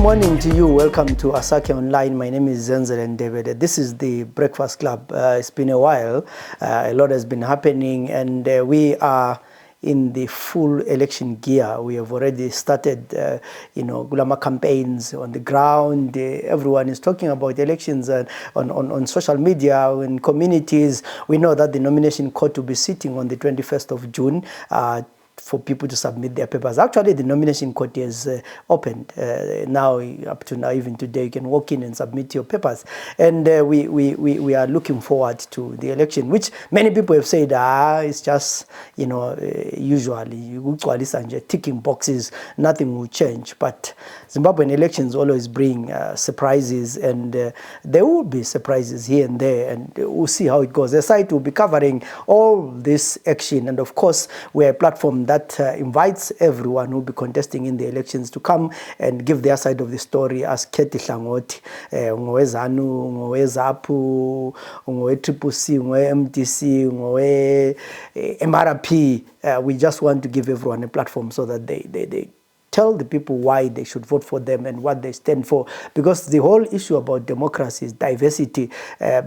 morning to you. Welcome to Asake Online. My name is Zenzele Ndebele. This is the Breakfast Club. It's been a while. A lot has been happening, and we are in the full election gear. We have already started, Gulama campaigns on the ground. Everyone is talking about elections on social media, in communities. We know that the nomination court will be sitting on the 21st of June. For people to submit their papers. Actually, the nomination court is opened now. Up to now, even today, you can walk in and submit your papers. And we are looking forward to the election, which many people have said, it's just, usually ticking boxes, nothing will change. But Zimbabwean elections always bring surprises, and there will be surprises here and there, and we'll see how it goes. The site will be covering all this action, and of course, we're a platform that invites everyone who will be contesting in the elections to come and give their side of the story. As Keti Hlangoti, Ngowezanu, Ngowezapu, Ngowe-CCC, Ngowe-MDC, Ngowe-MRP. We just want to give everyone a platform so that they tell the people why they should vote for them and what they stand for. Because the whole issue about democracy is diversity,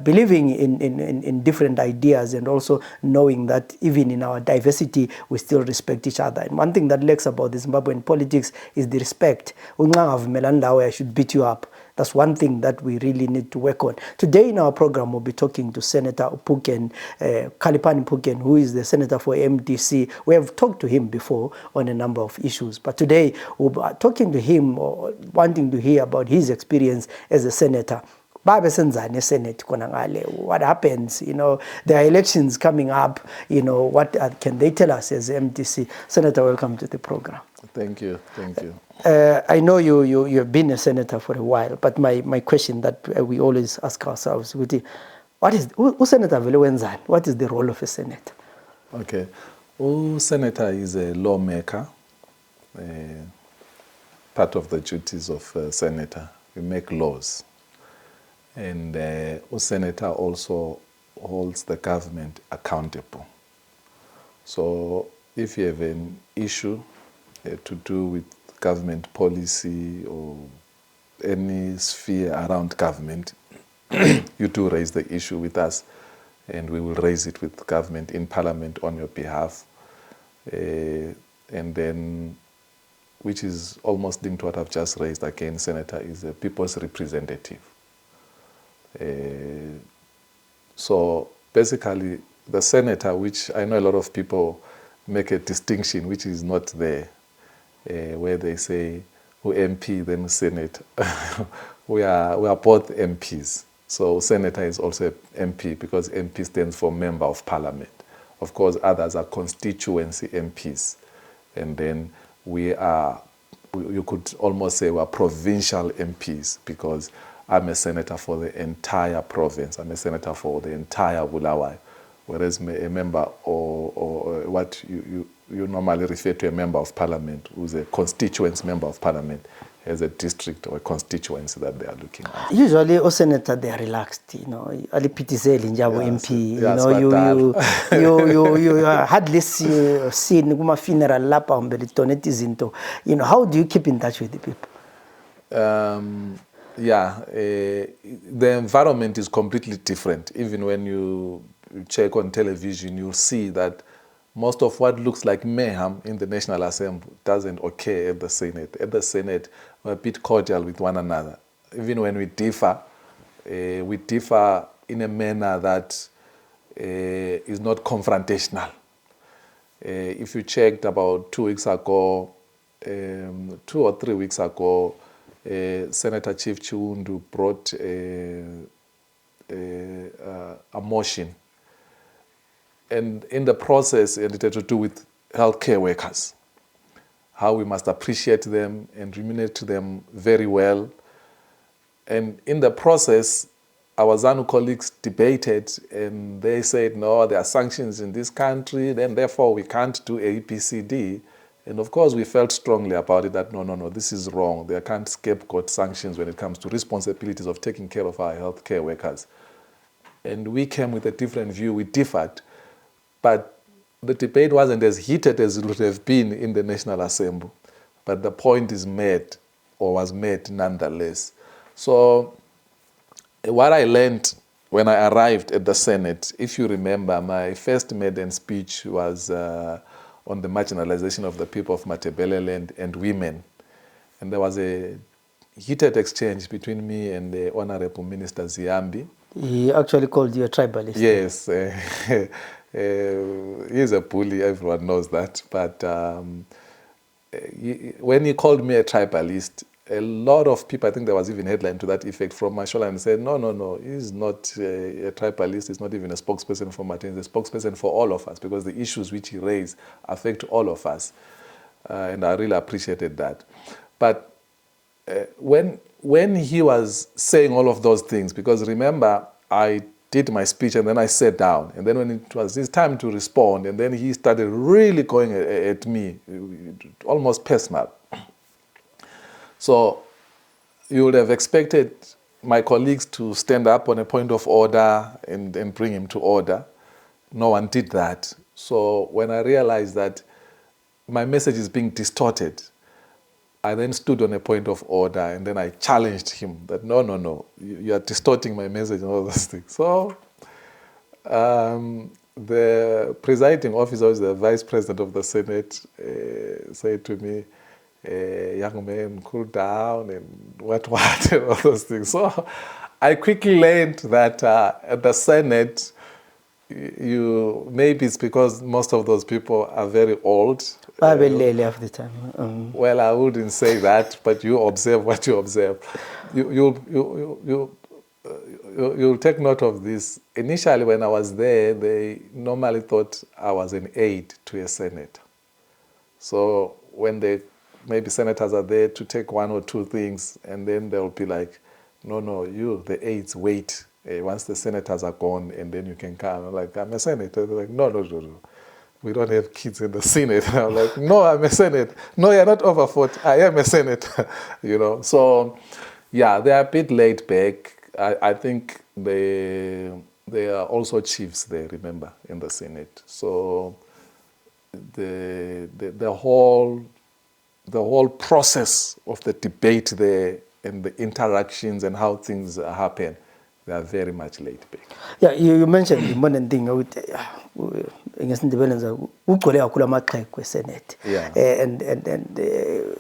believing in different ideas, and also knowing that even in our diversity, we still respect each other. And one thing that lacks about the Zimbabwean politics is the respect. I should beat you up. That's one thing that we really need to work on. Today in our program, we'll be talking to Senator Khaliphani Phugeni, who is the senator for MDC. We have talked to him before on a number of issues, but today we'll be talking to him, or wanting to hear about his experience as a senator. What happens? There are elections coming up. What can they tell us as MDC? Senator, welcome to the program. Thank you. I know you have been a senator for a while, but my question that we always ask ourselves, what is Senator Vele? What is the role of a senator? Okay. Senator is a lawmaker. Part of the duties of a senator, we make laws. And senator also holds the government accountable. So if you have an issue to do with government policy or any sphere around government, you do raise the issue with us, and we will raise it with government in parliament on your behalf. And then, which is almost linked to what I've just raised again, senator is a people's representative. So basically, the senator, which I know a lot of people make a distinction, which is not there, where they say, MP, then Senate. we are both MPs. So senator is also MP, because MP stands for Member of Parliament. Of course, others are constituency MPs. And then you could almost say we're provincial MPs, because I'm a senator for the entire province. I'm a senator for the entire Bulawayo. Whereas a member, or what you normally refer to a member of parliament, who's a constituency member of parliament, has a district or a constituency that they are looking at. Usually, a senator, they are relaxed. Alipitizeli njabo MP. You hardly see niguma funeral lapa umbeli donate zinto. How do you keep in touch with the people? The environment is completely different. Even when you check on television, you'll see that most of what looks like mayhem in the National Assembly doesn't occur at the Senate. At the Senate, we're a bit cordial with one another. Even when we differ in a manner that is not confrontational. If you checked about 2 weeks ago, 2 or 3 weeks ago, Senator Chief Chiundu brought a motion, and in the process it had to do with healthcare workers, how we must appreciate them and remunerate them very well. And in the process, our ZANU colleagues debated, and they said, no, there are sanctions in this country, then therefore we can't do ABCD. And of course, we felt strongly about it, that no, this is wrong. There can't scapegoat sanctions when it comes to responsibilities of taking care of our healthcare workers. And we came with a different view. We differed. But the debate wasn't as heated as it would have been in the National Assembly. But the point is made. or was made nonetheless. So what I learned when I arrived at the Senate, if you remember, my first maiden speech was on the marginalization of the people of Matabeleland and women. And there was a heated exchange between me and the Honourable Minister Ziambi. He actually called you a tribalist. Yes. He's a bully, everyone knows that. But when he called me a tribalist, a lot of people, I think there was even a headline to that effect from my shoulder, and said, no, he's not a tribalist, he's not even a spokesperson for Martin, he's a spokesperson for all of us, because the issues which he raised affect all of us. And I really appreciated that. But when he was saying all of those things, because remember, I did my speech and then I sat down, and then when it was his time to respond, and then he started really going at me, almost personal. So you would have expected my colleagues to stand up on a point of order and bring him to order. No one did that. So when I realized that my message is being distorted, I then stood on a point of order, and then I challenged him that, no, you are distorting my message and all those things. So the presiding officer, the vice president of the Senate, said to me, young man, cool down, and what, and all those things. So I quickly learned that at the Senate, maybe it's because most of those people are very old. Half the time. Well, I wouldn't say that, but you observe what you observe. You'll take note of this. Initially, when I was there, they normally thought I was an aide to a senator. So when maybe senators are there to take one or two things, and then they'll be like, no, you, the aides, wait. Once the senators are gone, and then you can come. I'm like, I'm a senator. They're like, no. We don't have kids in the Senate. And I'm like, no, I'm a senator. No, you're not over 40. I am a senator. So, yeah, they're a bit laid back. I think they are also chiefs there, remember, in the Senate. So the whole process of the debate there and the interactions and how things happen, they are very much laid back. Yeah, you mentioned the modern thing with Senate. Yeah. And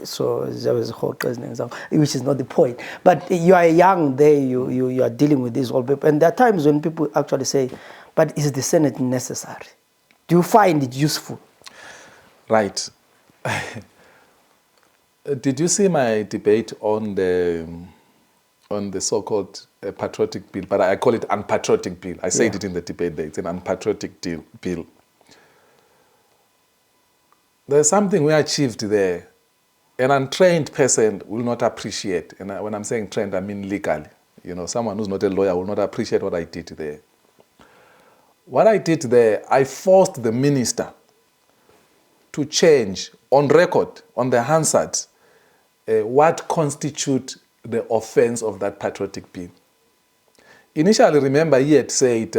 so there was a whole example, which is not the point. But you are young there, you are dealing with these old people. And there are times when people actually say, but is the Senate necessary? Do you find it useful? Right. Did you see my debate on the so-called patriotic bill? But I call it unpatriotic bill. I said it in the debate there. It's an unpatriotic bill. There's something we achieved there. An untrained person will not appreciate. And when I'm saying trained, I mean legally. Someone who's not a lawyer will not appreciate what I did there. What I did there, I forced the minister to change on record, on the Hansard, what constitute the offense of that patriotic bill. Initially, remember, he had said,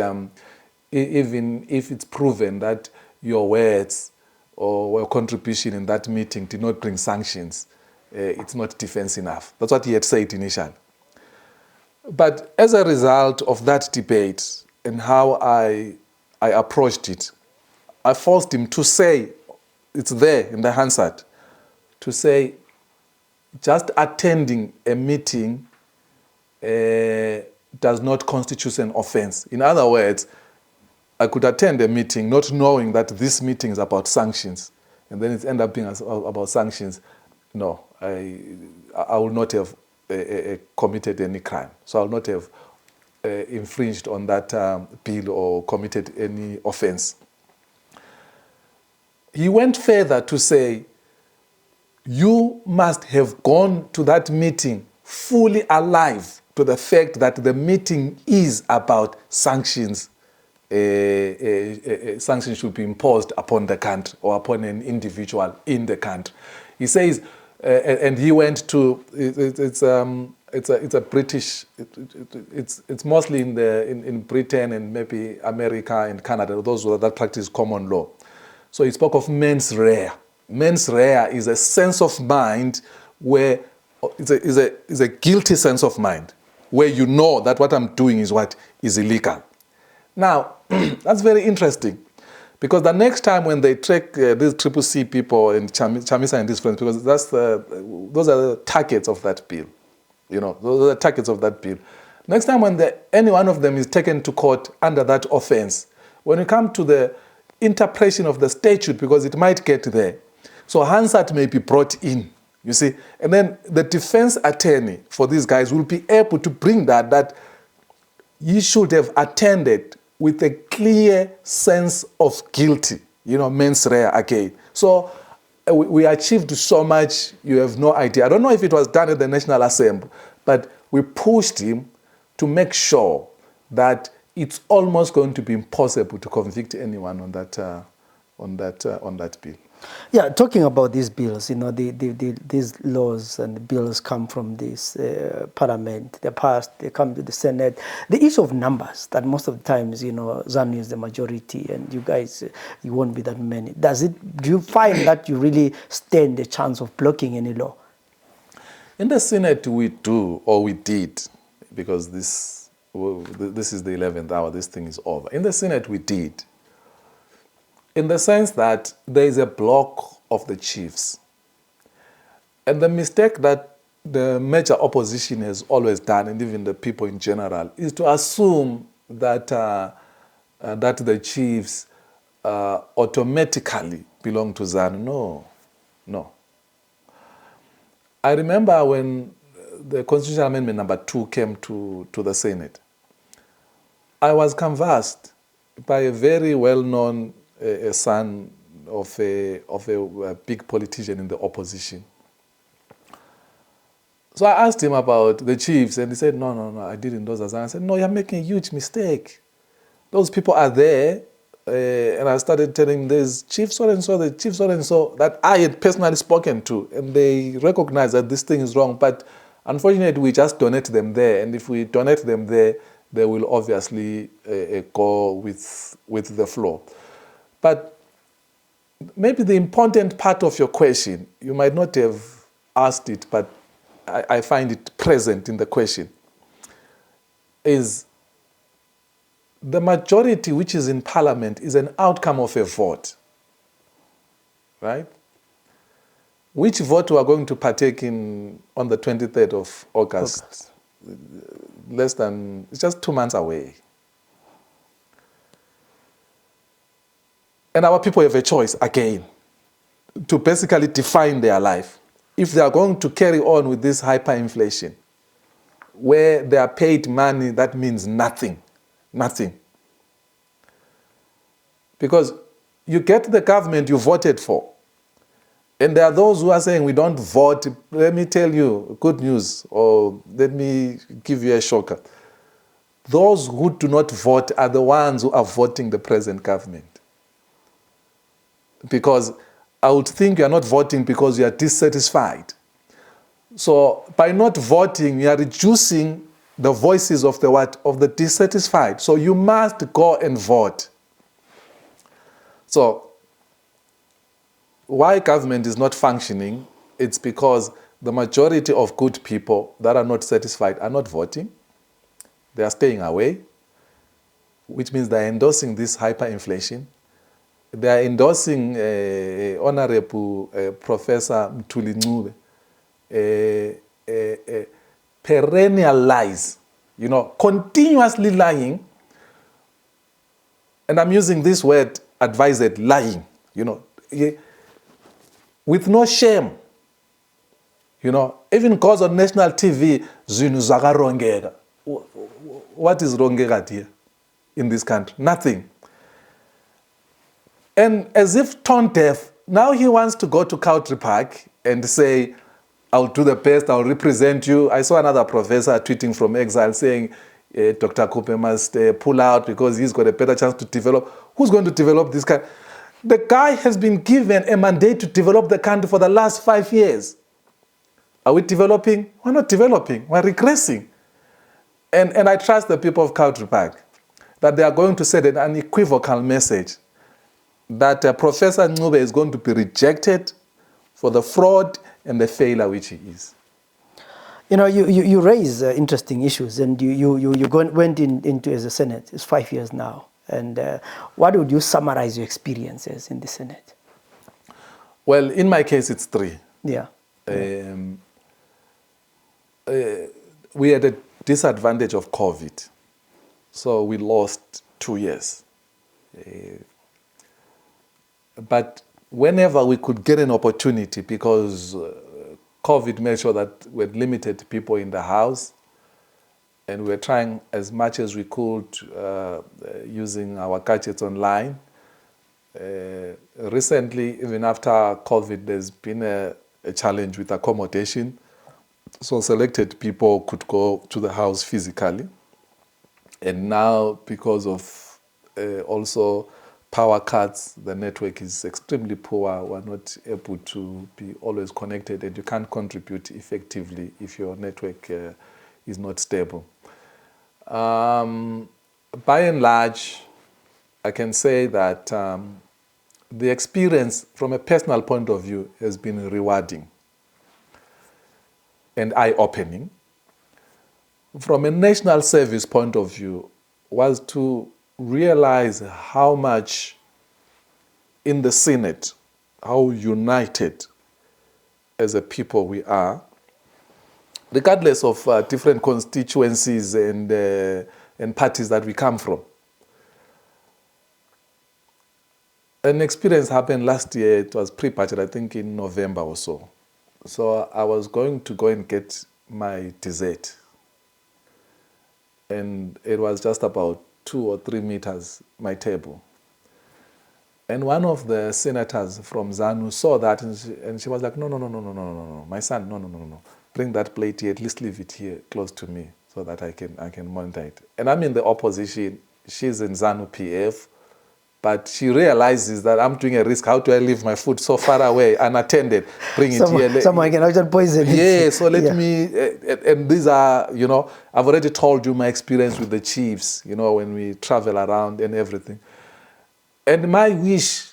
even if it's proven that your words or your contribution in that meeting did not bring sanctions, it's not defense enough. That's what he had said initially. But as a result of that debate and how I approached it, I forced him to say, it's there in the Hansard, to say, just attending a meeting does not constitute an offense. In other words, I could attend a meeting not knowing that this meeting is about sanctions, and then it ends up being about sanctions. No, I will not have committed any crime. So I will not have infringed on that bill or committed any offense. He went further to say, you must have gone to that meeting fully alive to the fact that the meeting is about sanctions. Sanctions should be imposed upon the country or upon an individual in the country. He says, and he went to, it's a British, it's mostly in Britain and maybe America and Canada, those that practice common law. So he spoke of mens rea. Mens rea is a sense of mind where is a guilty sense of mind, where you know that what I'm doing is what is illegal. Now, that's very interesting, because the next time when they track these Triple C people and Chamisa and his friends, because those are the targets of that bill, those are the targets of that bill. Next time when any one of them is taken to court under that offense, when you come to the interpretation of the statute, because it might get there, so Hansard may be brought in, you see, and then the defense attorney for these guys will be able to bring that you should have attended with a clear sense of guilty, mens rea again. So we achieved so much, you have no idea. I don't know if it was done at the National Assembly, but we pushed him to make sure that it's almost going to be impossible to convict anyone on that bill. Yeah, talking about these bills, these laws and bills come from this parliament, they're passed, they come to the Senate. The issue of numbers, that most of the times, ZANU is the majority and you guys, you won't be that many. Do you find that you really stand a chance of blocking any law? In the Senate we do, or we did, because this is the 11th hour, this thing is over. In the Senate we did, in the sense that there is a block of the chiefs. And the mistake that the major opposition has always done, and even the people in general, is to assume that that the chiefs automatically belong to ZANU. No. I remember when the Constitutional Amendment number 2 came to the Senate, I was canvassed by a very well-known a son of a big politician in the opposition. So I asked him about the chiefs, and he said, no, I didn't endorse ZANU. I said, no, you're making a huge mistake. Those people are there, and I started telling him there's chief so-and-so, the chief so-and-so that I had personally spoken to, and they recognize that this thing is wrong, but unfortunately we just donate them there, and if we donate them there, they will obviously go with the flow. But maybe the important part of your question, you might not have asked it, but I find it present in the question, is the majority which is in parliament is an outcome of a vote, right? Which vote we are going to partake in on the 23rd of August? It's just 2 months away. And our people have a choice, again, to basically define their life. If they are going to carry on with this hyperinflation, where they are paid money that means nothing. Because you get the government you voted for, and there are those who are saying we don't vote. Let me tell you good news, or let me give you a shocker. Those who do not vote are the ones who are voting the present government. Because I would think you are not voting because you are dissatisfied. So by not voting, you are reducing the voices of the dissatisfied. So you must go and vote. So why government is not functioning, it's because the majority of good people that are not satisfied are not voting. They are staying away, which means they are endorsing this hyperinflation. They are endorsing Honourable Professor Mthuli Ncube, perennial lies, continuously lying. And I'm using this word, advised lying, with no shame. Even goes on national TV, what is wrongega here in this country? Nothing. And as if tone deaf, now he wants to go to Country Park and say, I'll do the best, I'll represent you. I saw another professor tweeting from exile saying, Dr. Kupe must pull out because he's got a better chance to develop. Who's going to develop this country? The guy has been given a mandate to develop the country for the last 5 years. Are we developing? We're not developing, we're regressing. And I trust the people of Country Park that they are going to send an unequivocal message that Professor Ncube is going to be rejected for the fraud and the failure which he is. You know, you raise interesting issues, and you went into as a Senate. It's 5 years now. And what would you summarize your experiences in the Senate? Well, in my case, it's 3. Yeah. We had a disadvantage of COVID. So we lost 2 years. But whenever we could get an opportunity, because COVID made sure that we had limited people in the house, and we were trying as much as we could using our gadgets online. Recently, even after COVID, there's been a challenge with accommodation. So selected people could go to the house physically. And now, because of also power cuts, the network is extremely poor. We're not able to be always connected, and you can't contribute effectively if your network is not stable. By and large, I can say that the experience from a personal point of view has been rewarding and eye-opening. From a national service point of view, was to realize how much in the Senate, how united as a people we are, regardless of different constituencies and parties that we come from. An experience happened last year. It was pre-budget, I think in November or so. So I was going to go and get my dessert. And it was just about 2 or 3 meters, my table. And one of the senators from ZANU saw that, and she was like, no, my son, no. Bring that plate here, at least leave it here close to me so that I can monitor it. And I'm in the opposition. She's in ZANU PF. But she realizes that I'm doing a risk. How do I leave my food so far away, unattended? Bring it here. Someone can actually poison it. Yeah, so let me, and these are, I've already told you my experience with the chiefs, when we travel around and everything. And my wish,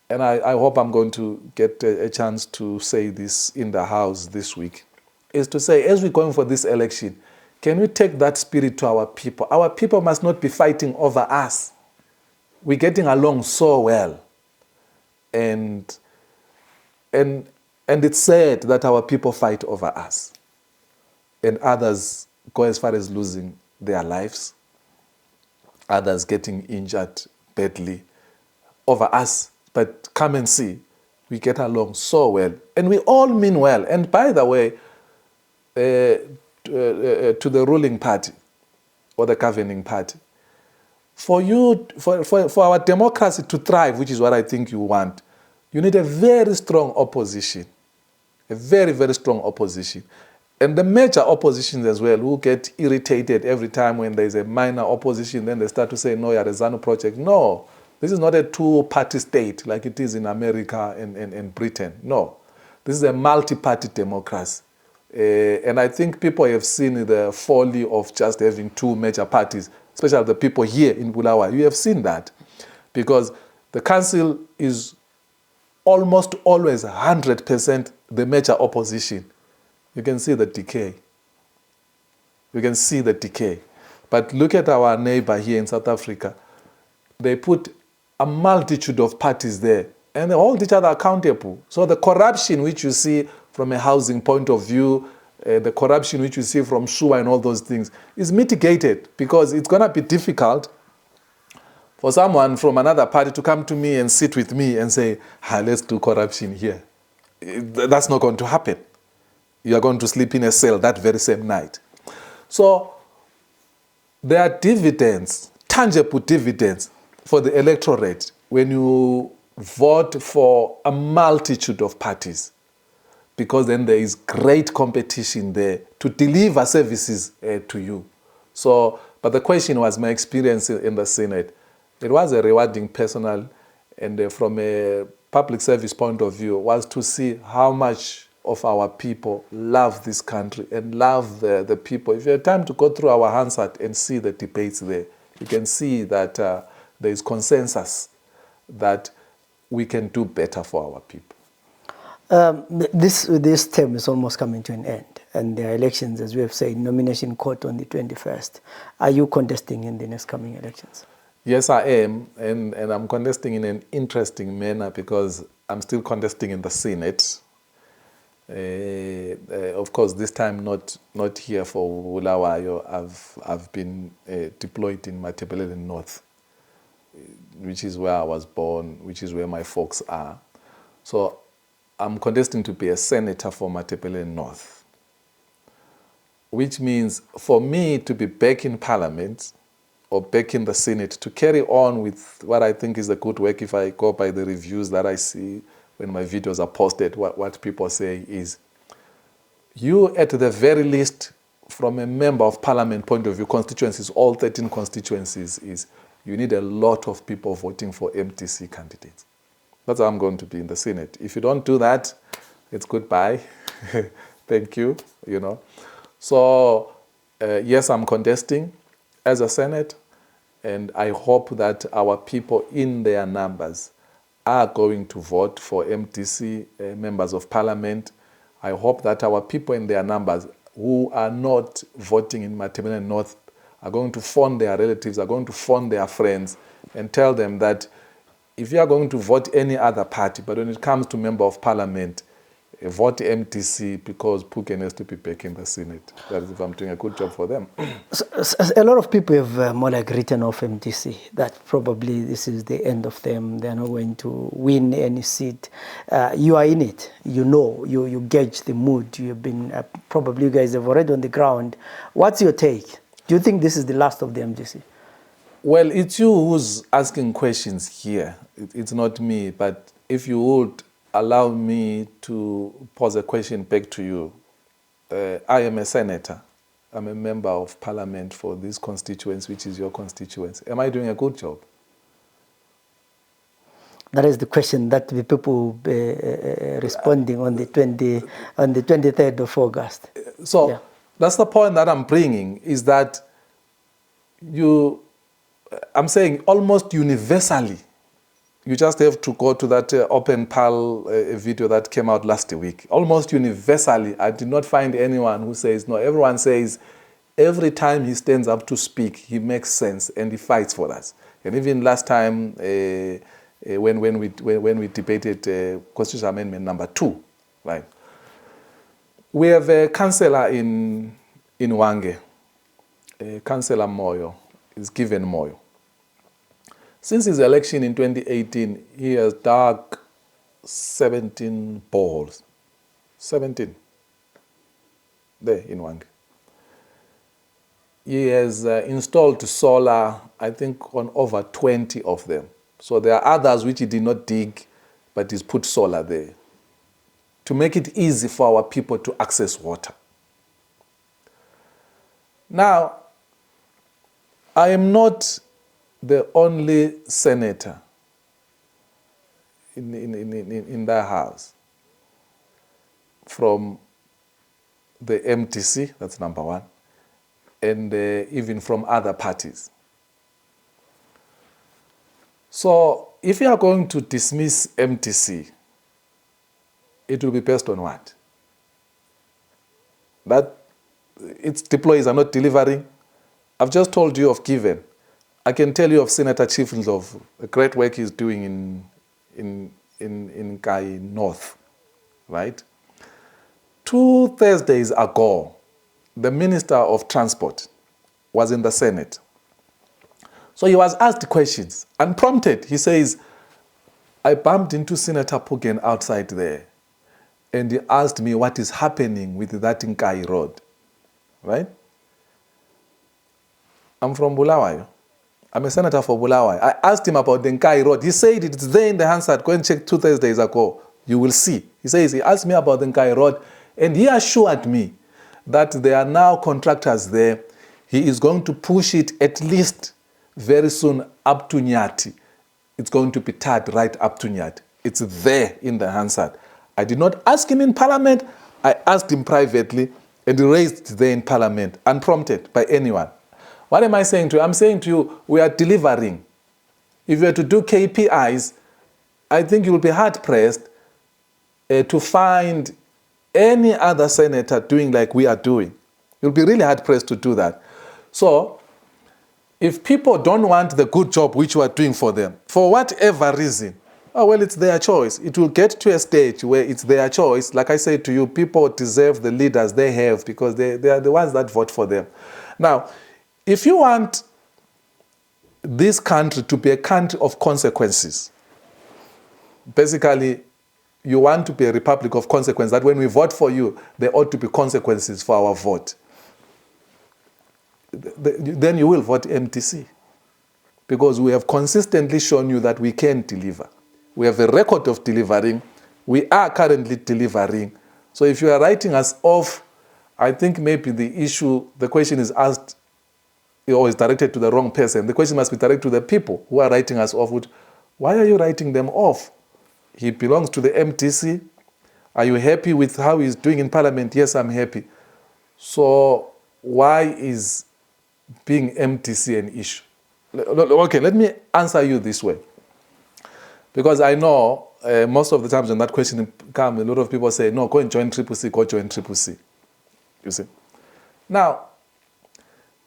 and I hope I'm going to get a chance to say this in the House this week, is to say, as we're going for this election, can we take that spirit to our people? Our people must not be fighting over us. We're getting along so well. And it's sad that our people fight over us. And others go as far as losing their lives. Others getting injured badly over us. But come and see, we get along so well. And we all mean well. And by the way, to the ruling party or the governing party, for our democracy to thrive, which is what I think you want, you need a very strong opposition, a very, very strong opposition. And the major oppositions as well, who get irritated every time when there's a minor opposition, then they start to say, no, you're a ZANU project. No, this is not a two-party state like it is in America and Britain. No, this is a multi-party democracy. And I think people have seen the folly of just having 2 major parties, especially the people here in Bulawayo. You have seen that because the council is almost always 100% the major opposition. You can see the decay. You can see the decay. But look at our neighbor here in South Africa. They put a multitude of parties there and they hold each other accountable. So the corruption which you see from a housing point of view, the corruption which you see from SUA and all those things is mitigated because it's going to be difficult for someone from another party to come to me and sit with me and say, let's do corruption here. That's not going to happen. You are going to sleep in a cell that very same night. So there are dividends, tangible dividends for the electorate when you vote for a multitude of parties, because then there is great competition there to deliver services to you. So, but the question was my experience in the Senate. It was a rewarding personal, and from a public service point of view, was to see how much of our people love this country and love the people. If you have time to go through our Hansard and see the debates there, you can see that there is consensus that we can do better for our people. This term is almost coming to an end. and there are elections, as we have said, nomination court on the 21st. Are you contesting in the next coming elections? Yes, I am, and I'm contesting in an interesting manner because I'm still contesting in the Senate. Of course, this time not here for Bulawayo. I've been deployed in Matabele North, which is where I was born, which is where my folks are. So I'm contesting to be a senator for Matabele North, which means for me to be back in Parliament or back in the Senate to carry on with what I think is a good work. If I go by the reviews that I see when my videos are posted, what people say is, you at the very least, from a member of Parliament point of view, constituencies, all 13 constituencies, is you need a lot of people voting for MDC candidates. That's how I'm going to be in the Senate. If you don't do that, it's goodbye. Thank you, you know. So, yes, I'm contesting as a Senate, and I hope that our people in their numbers are going to vote for MDC members of Parliament. I hope that our people in their numbers who are not voting in Matabele North are going to phone their relatives, are going to phone their friends and tell them that if you are going to vote any other party, but when it comes to member of Parliament, vote MDC because Phugeni has to be back in the Senate. That is if I'm doing a good job for them. So, a lot of people have more like written off MDC, that probably this is the end of them. They're not going to win any seat. You are in it. You know, you gauge the mood. You've been, probably you guys have already on the ground. What's your take? Do you think this is the last of the MDC? Well, it's you who's asking questions here. It's not me. But if you would allow me to pose a question back to you. I am a senator. I'm a member of Parliament for this constituency, which is your constituency. Am I doing a good job? That is the question that the people will be responding on the 23rd of August. So yeah. That's the point that I'm bringing, is that I'm saying almost universally, you just have to go to that Open Pal video that came out last week. Almost universally, I did not find anyone who says no. Everyone says every time he stands up to speak, he makes sense and he fights for us. And even last time when we debated Constitutional Amendment number 2, right? We have a councillor in Wange, Councillor Moyo, is given Moyo. Since his election in 2018, he has dug 17 boreholes. 17. There in Wange. He has installed solar, I think, on over 20 of them. So there are others which he did not dig, but he's put solar there to make it easy for our people to access water. Now, I am not the only senator in that house from the MDC, that's number one, and even from other parties. So if you are going to dismiss MDC, it will be based on what? That its deployees are not delivering. I've just told you of Given. I can tell you of Senator Chief Ndlovu, the great work he's doing in Kai North, right? 2 Thursdays ago, the Minister of Transport was in the Senate. So he was asked questions, unprompted. He says, I bumped into Senator Phugeni outside there, and he asked me what is happening with that Nkai road, right? I'm from Bulawayo. I'm a senator for Bulawayo. I asked him about the Nkai road. He said it's there in the Hansard. Go and check 2 Thursdays ago. You will see. He says he asked me about the Nkai road, and he assured me that there are now contractors there. He is going to push it at least very soon up to Nyati. It's going to be tied right up to Nyati. It's there in the Hansard. I did not ask him in Parliament. I asked him privately, and he raised it there in Parliament, unprompted by anyone. What am I saying to you? I'm saying to you, we are delivering. If you were to do KPIs, I think you will be hard-pressed to find any other senator doing like we are doing. You'll be really hard-pressed to do that. So, if people don't want the good job which you are doing for them, for whatever reason, oh, well, it's their choice. It will get to a stage where it's their choice. Like I said to you, people deserve the leaders they have because they are the ones that vote for them. Now, if you want this country to be a country of consequences, basically, you want to be a republic of consequence, that when we vote for you, there ought to be consequences for our vote. Then you will vote MDC. Because we have consistently shown you that we can deliver. We have a record of delivering. We are currently delivering. So if you are writing us off, I think maybe the question is asked or is directed to the wrong person. The question must be directed to the people who are writing us off. Why are you writing them off? He belongs to the MDC. Are you happy with how he's doing in Parliament? Yes, I'm happy. So why is being MDC an issue? Okay, let me answer you this way. Because I know most of the times when that question comes, a lot of people say, no, go and join CCC, go join CCC. You see? Now,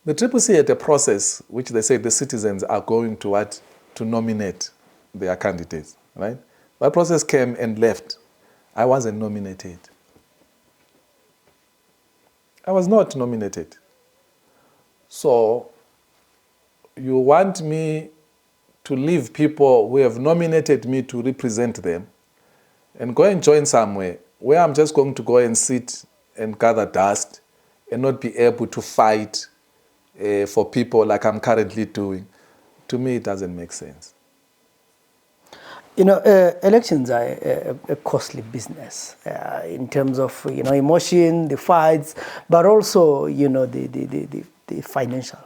the CCC had a process which they say the citizens are going to nominate their candidates, right? That process came and left. I wasn't nominated. I was not nominated. So, you want me to leave people who have nominated me to represent them and go and join somewhere where I'm just going to go and sit and gather dust and not be able to fight for people like I'm currently doing. To me, it doesn't make sense. You know, elections are a costly business in terms of, emotion, the fights, but also, the financial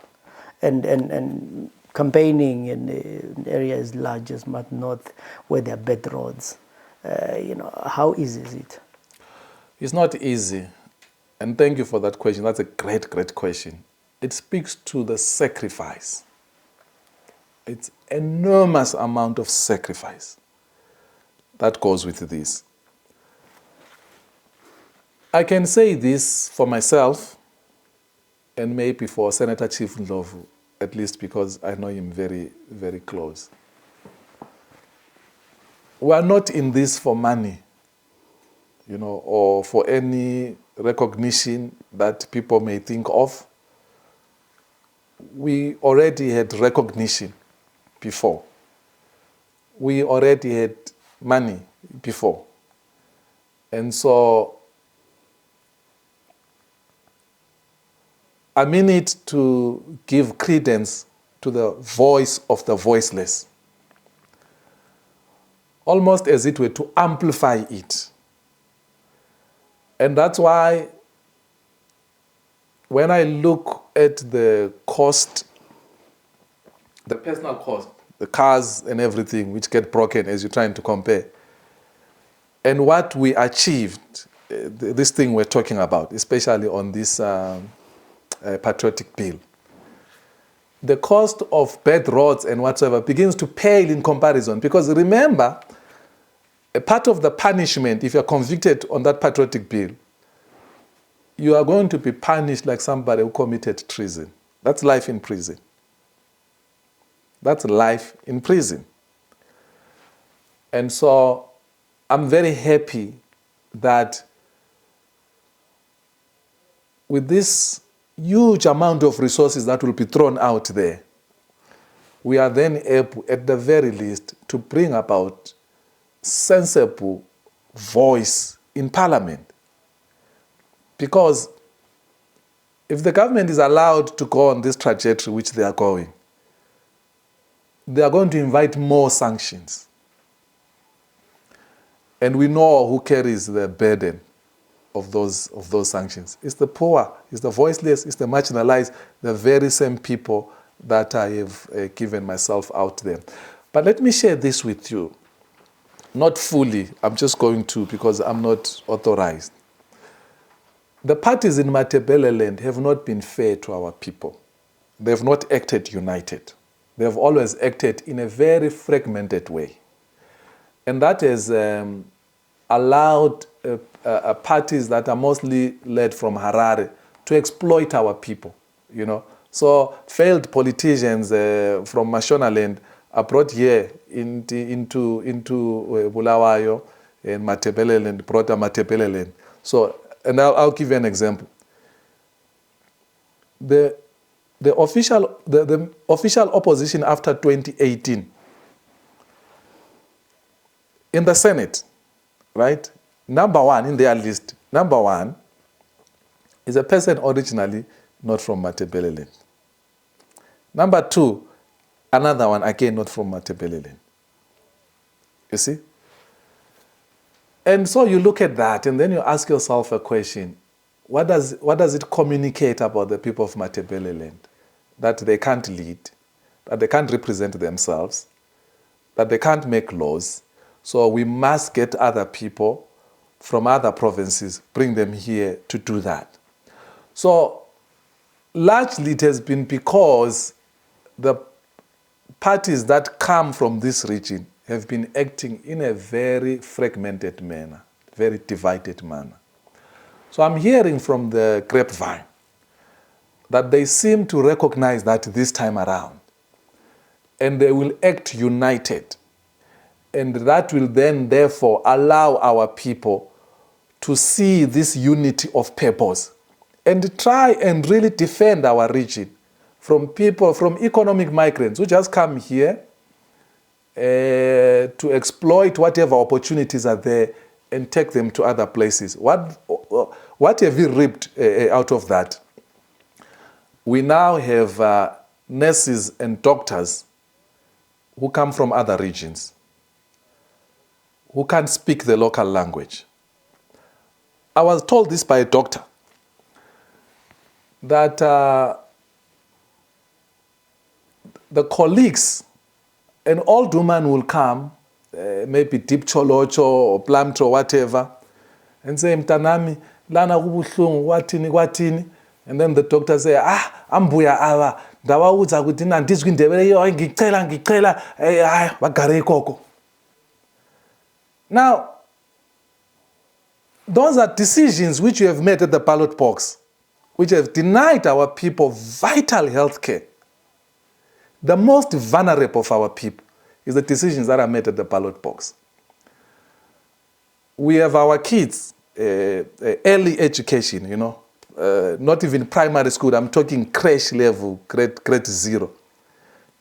and campaigning in areas large as Mat North where there are bad roads. How easy is it? It's not easy. And thank you for that question. That's a great, great question. It speaks to the sacrifice. It's enormous amount of sacrifice that goes with this. I can say this for myself and maybe for Senator Chief Ndlovu, at least because I know him very, very close. We are not in this for money, or for any recognition that people may think of. We already had recognition before. We already had money before. And so I mean it to give credence to the voice of the voiceless, almost as it were to amplify it. And that's why when I look at the cost, the personal cost, the cars and everything which get broken as you're trying to compare, and what we achieved, this thing we're talking about, especially on this Patriotic Bill, the cost of bad roads and whatsoever begins to pale in comparison. Because remember, a part of the punishment, if you're convicted on that Patriotic Bill, you are going to be punished like somebody who committed treason. That's life in prison. That's life in prison. And so I'm very happy that with this huge amount of resources that will be thrown out there, we are then able, at the very least, to bring about sensible voice in Parliament. Because if the government is allowed to go on this trajectory which they are going to invite more sanctions. And we know who carries the burden of those sanctions. It's the poor, it's the voiceless, it's the marginalized, the very same people that I have given myself out there. But let me share this with you. Not fully, I'm just going to because I'm not authorized. The parties in Ndebele land have not been fair to our people. They have not acted united. They have always acted in a very fragmented way. And that has allowed parties that are mostly led from Harare to exploit our people, you know. So failed politicians from Mashonaland are brought here into Bulawayo and Matebeleland, brought to Matebeleland. So, and I'll give you an example. The official opposition after 2018 in the Senate, right? Number one in their list, number one is a person originally not from Matebeleland. Number two, another one again not from Matebeleland. You see? And so you look at that and then you ask yourself a question. What does it communicate about the people of Matebeleland? That they can't lead, that they can't represent themselves, that they can't make laws. So we must get other people from other provinces, bring them here to do that. So largely it has been because the parties that come from this region have been acting in a very fragmented manner, very divided manner. So I'm hearing from the grapevine that they seem to recognize that this time around, and they will act united. And that will then therefore allow our people to see this unity of purpose and try and really defend our region from people, from economic migrants who just come here to exploit whatever opportunities are there and take them to other places. What have we reaped out of that? We now have nurses and doctors who come from other regions, who can't speak the local language. I was told this by a doctor, that the colleagues, an old woman will come, maybe Deep Cholocho or Plamto or whatever, and say, Mtanami, lana kubuhlungu, watini. And then the doctor say, ambuya awa, ndawauza kuti ndizwi Ndebele yo ngicela, bagare ikoko. Now, those are decisions which you have made at the ballot box, which have denied our people vital health care. The most vulnerable of our people is the decisions that are made at the ballot box. We have our kids, early education, you know, not even primary school, I'm talking creche level, grade 0,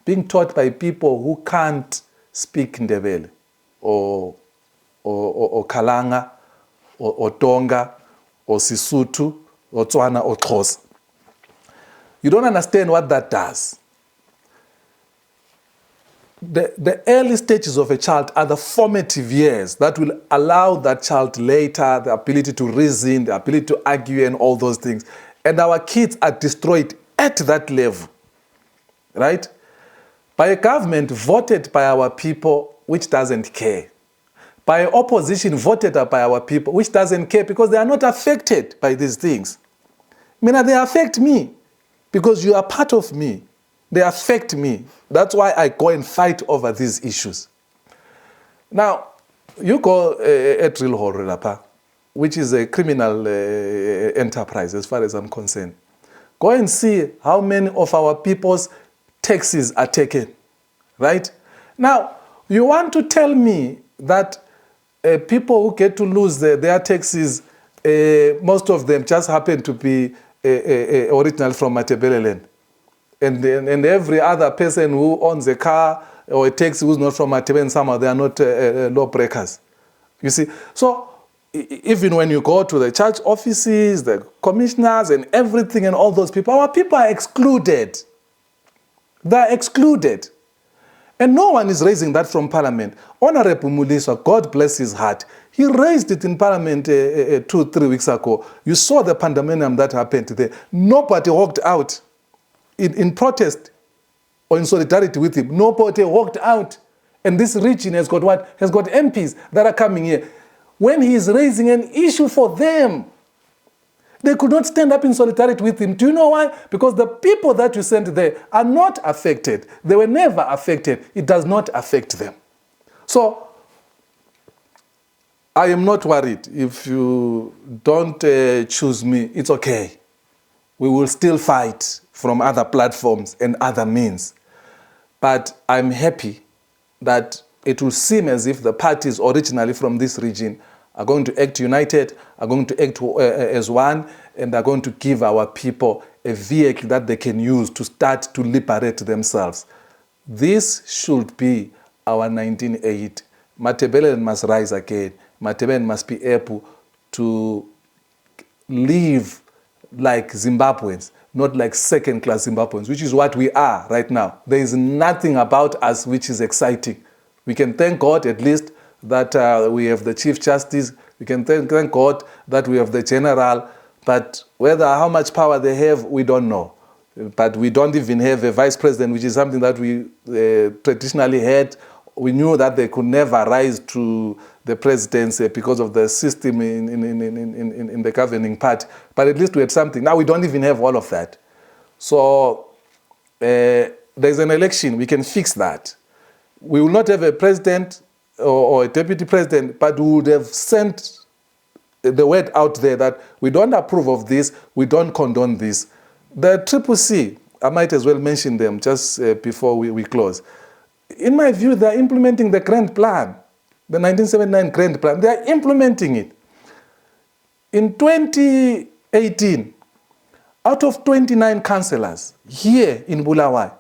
being taught by people who can't speak Ndebele or Kalanga or Tonga or Sisutu or Tswana or Xhosa. You don't understand what that does. The early stages of a child are the formative years that will allow that child later the ability to reason, the ability to argue and all those things. And our kids are destroyed at that level, right? By a government voted by our people which doesn't care. By opposition voted by our people which doesn't care because they are not affected by these things. I mean, they affect me because you are part of me. They affect me. That's why I go and fight over these issues. Now, you go at Real Horror, which is a criminal enterprise as far as I'm concerned. Go and see how many of our people's taxes are taken, right? Now, you want to tell me that people who get to lose their taxes, most of them just happen to be original from Matebeleland. And every other person who owns a car or a taxi who's not from Matebele and somehow they are not law breakers. You see? So even when you go to the church offices, the commissioners and everything and all those people, our people are excluded. They're excluded. And no one is raising that from Parliament. Honourable Muliswa, God bless his heart, he raised it in Parliament 2-3 weeks ago. You saw the pandemonium that happened there. Nobody walked out in protest or in solidarity with him. Nobody walked out. And this region has got what? Has got MPs that are coming here. When he is raising an issue for them, they could not stand up in solidarity with him. Do you know why? Because the people that you sent there are not affected. They were never affected. It does not affect them. So, I am not worried. If you don't choose me, it's okay. We will still fight from other platforms and other means. But I'm happy that it will seem as if the parties originally from this region are going to act united, are going to act as one, and are going to give our people a vehicle that they can use to start to liberate themselves. This should be our 1980. Ndebele must rise again. Ndebele must be able to live like Zimbabweans, not like second-class Zimbabweans, which is what we are right now. There is nothing about us which is exciting. We can thank God at least that we have the Chief Justice. We can thank God that we have the General. But whether how much power they have, we don't know. But we don't even have a Vice President, which is something that we traditionally had. We knew that they could never rise to the presidency because of the system in the governing party. But at least we had something. Now we don't even have all of that. So there's an election. We can fix that. We will not have a president or a deputy president, but we would have sent the word out there that we don't approve of this, we don't condone this. The CCC, I might as well mention them just before we close. In my view, they're implementing the Grand Plan, the 1979 Grand Plan. They're implementing it. In 2018, out of 29 councillors here in Bulawayo,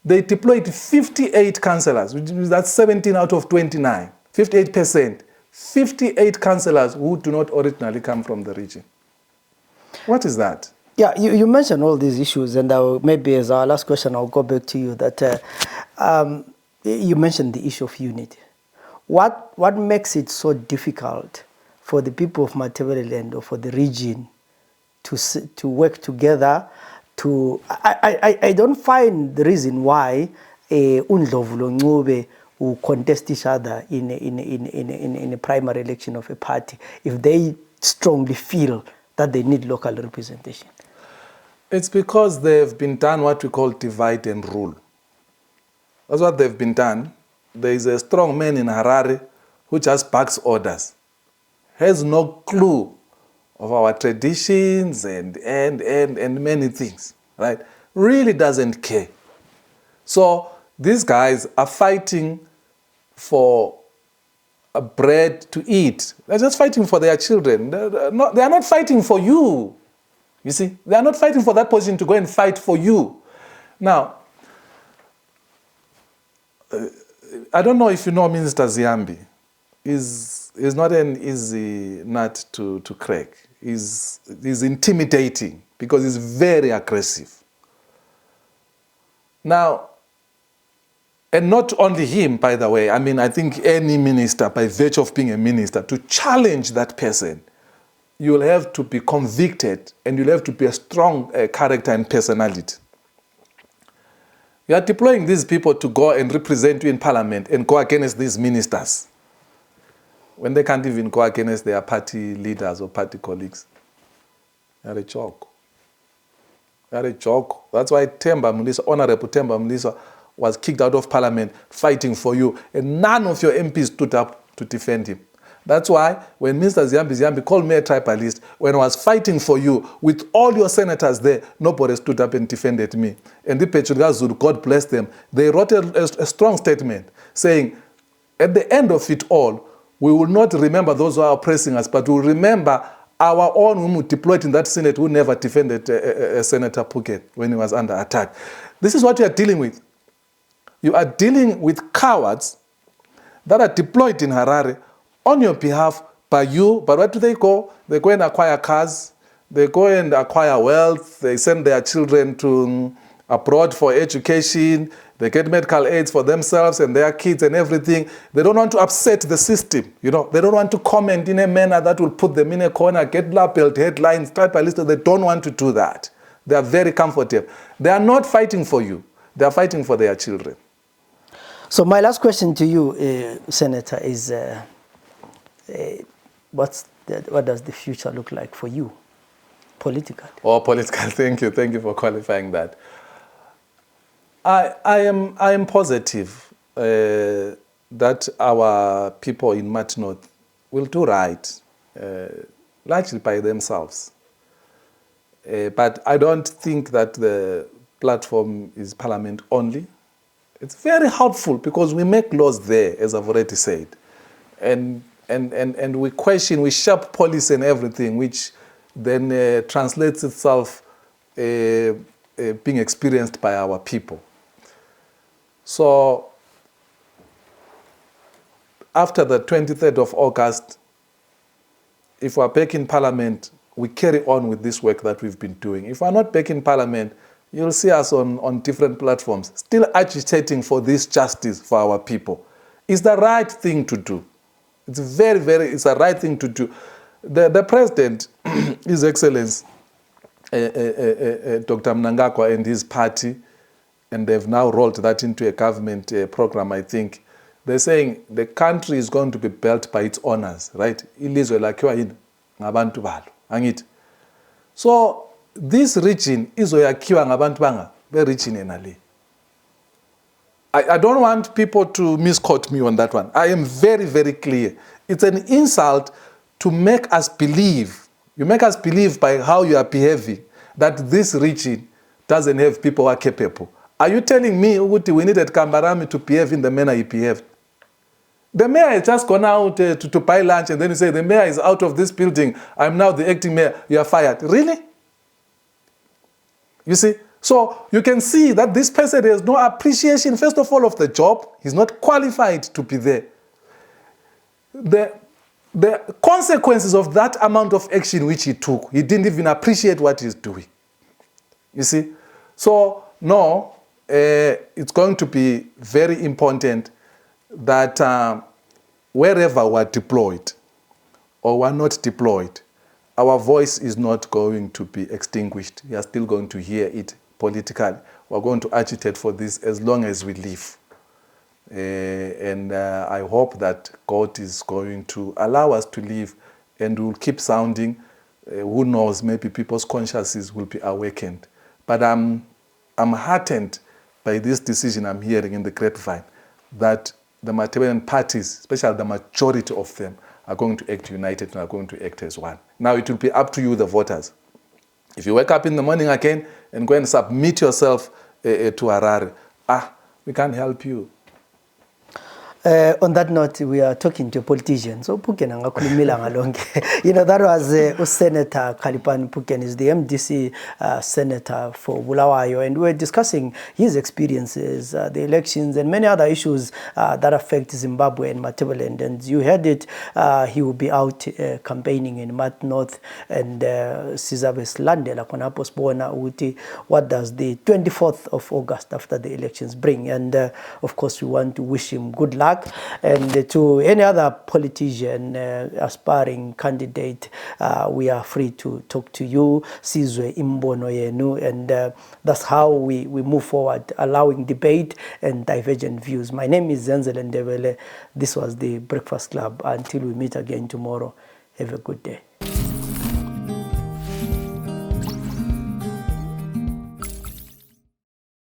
they deployed 58 councillors, which means that's 17 out of 29, 58%. 58 councillors who do not originally come from the region. What is that? Yeah, you mentioned all these issues, and maybe as our last question, I'll go back to you. That you mentioned the issue of unity. What makes it so difficult for the people of Ndebele or for the region to work together? I don't find the reason why Undlovulo Ncube will contest each other in a primary election of a party if they strongly feel that they need local representation. It's because they've been done what we call divide and rule. That's what they've been done. There is a strong man in Harare who just backs orders, has no clue of our traditions and many things, right? Really doesn't care. So these guys are fighting for a bread to eat. They're just fighting for their children. They are not fighting for you. You see, they are not fighting for that position to go and fight for you. Now, I don't know if you know Minister Ziambi. He's not an easy nut to crack. He's intimidating because he's very aggressive. Now, and not only him, by the way, I mean, I think any minister, by virtue of being a minister, to challenge that person, you'll have to be convicted and you'll have to be a strong character and personality. You are deploying these people to go and represent you in parliament and go against these ministers when they can't even go against their party leaders or party colleagues. They're a joke. They're a joke. That's why Honourable Themba Mlisa was kicked out of parliament fighting for you, and none of your MPs stood up to defend him. That's why when Mr. Ziambi called me a tribalist, when I was fighting for you with all your senators there, nobody stood up and defended me. And the Pechuga Zulu, God bless them, they wrote a strong statement saying, at the end of it all, we will not remember those who are oppressing us, but we will remember our own whom we deployed in that Senate who never defended Senator Phugeni when he was under attack. This is what you are dealing with. You are dealing with cowards that are deployed in Harare on your behalf by you. But where do they go? They go and acquire cars. They go and acquire wealth. They send their children to abroad for education. They get medical aids for themselves and their kids and everything. They don't want to upset the system. You know, they don't want to comment in a manner that will put them in a corner, get labeled, headlines, type a list. They don't want to do that. They are very comfortable. They are not fighting for you. They are fighting for their children. So my last question to you, Senator, is what does the future look like for you, politically? Oh, political. Thank you. Thank you for qualifying that. I am positive that our people in North will do right, largely by themselves. But I don't think that the platform is Parliament only. It's very helpful because we make laws there, as I've already said. And we question, we shape policy and everything, which then translates itself being experienced by our people. So after the 23rd of August, if we're back in Parliament, we carry on with this work that we've been doing. If we're not back in Parliament, you'll see us on different platforms, still agitating for this justice for our people. It's the right thing to do. It's it's the right thing to do. The President, His Excellency, Dr. Mnangagwa and his party, and they've now rolled that into a government program, I think. They're saying the country is going to be built by its owners, right? Ilizwe lakhiwa yini? Ngabantu balo, angithi. So this region izoyakhiwa ngabantu banga be region enale. I don't want people to misquote me on that one. I am very clear. It's an insult to make us believe. You make us believe by how you are behaving that this region doesn't have people who are capable. Are you telling me Uguti, we needed Kambarami to behave in the manner he behaved? The mayor has just gone out to buy lunch, and then you say, the mayor is out of this building. I'm now the acting mayor. You are fired. Really? You see? So you can see that this person has no appreciation, first of all, of the job. He's not qualified to be there. The consequences of that amount of action which he took, he didn't even appreciate what he's doing. You see? So, no, it's going to be very important that wherever we're deployed or we're not deployed, our voice is not going to be extinguished. We are still going to hear it politically. We're going to agitate for this as long as we live. And I hope that God is going to allow us to live, and we'll keep sounding. Who knows, maybe people's consciences will be awakened. But I'm heartened by this decision I'm hearing in the grapevine that the Matabeleland parties, especially the majority of them, are going to act united and are going to act as one. Now it will be up to you, the voters. If you wake up in the morning again and go and submit yourself to Harare, we can't help you. On that note, we are talking to a politician. So Phugeni angakhulumela ngalonke. You know, that was Senator Khaliphani Phugeni, is the MDC senator for Bulawayo, and we were discussing his experiences, the elections, and many other issues that affect Zimbabwe and Matabeleland. And you heard it, he will be out campaigning in Mat North, and sizabe silandela khonapho sibona ukuthi what does the 24th of August after the elections bring. And of course, we want to wish him good luck. And to any other politician, aspiring candidate, we are free to talk to you, sizwe imbono yenu, and that's how we move forward, allowing debate and divergent views. My name is Zenzele Ndebele. This was the Breakfast Club. Until we meet again tomorrow, have a good day.